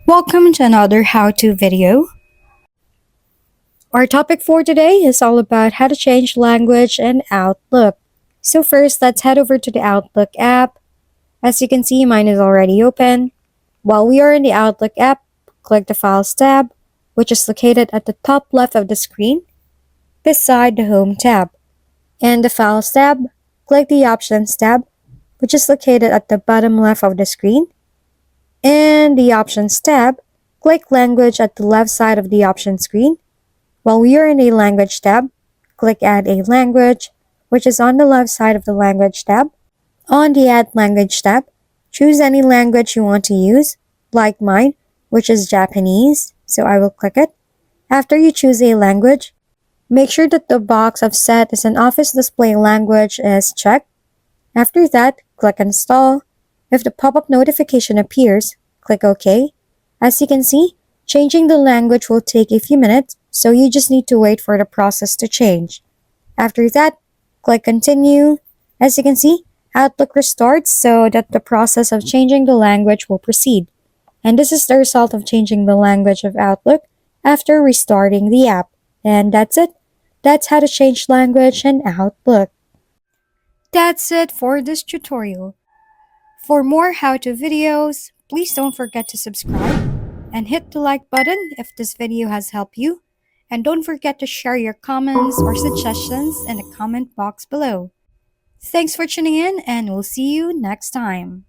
Welcome to another how-to video. Our topic for today is all about how to change language in Outlook. So first, let's head over to the Outlook app. As you can see, mine is already open. While we are in the Outlook app, click the Files tab, which is located at the top left of the screen, beside the Home tab. And the Files tab, click the Options tab, which is located at the bottom left of the screen. And the Options tab, click Language at the left side of the Options screen. While we are in the Language tab, click Add a Language, which is on the left side of the Language tab. On the Add Language tab, choose any language you want to use, like mine, which is Japanese, so I will click it. After you choose a language, make sure that the box of Set as an Office Display Language is checked. After that, click Install. If the pop-up notification appears, click OK. As you can see, changing the language will take a few minutes, so you just need to wait for the process to change. After that, click Continue. As you can see, Outlook restarts so that the process of changing the language will proceed. And this is the result of changing the language of Outlook after restarting the app. And that's it. That's how to change language in Outlook. That's it for this tutorial. For more how-to videos, please don't forget to subscribe and hit the like button if this video has helped you. And don't forget to share your comments or suggestions in the comment box below. Thanks for tuning in, and we'll see you next time.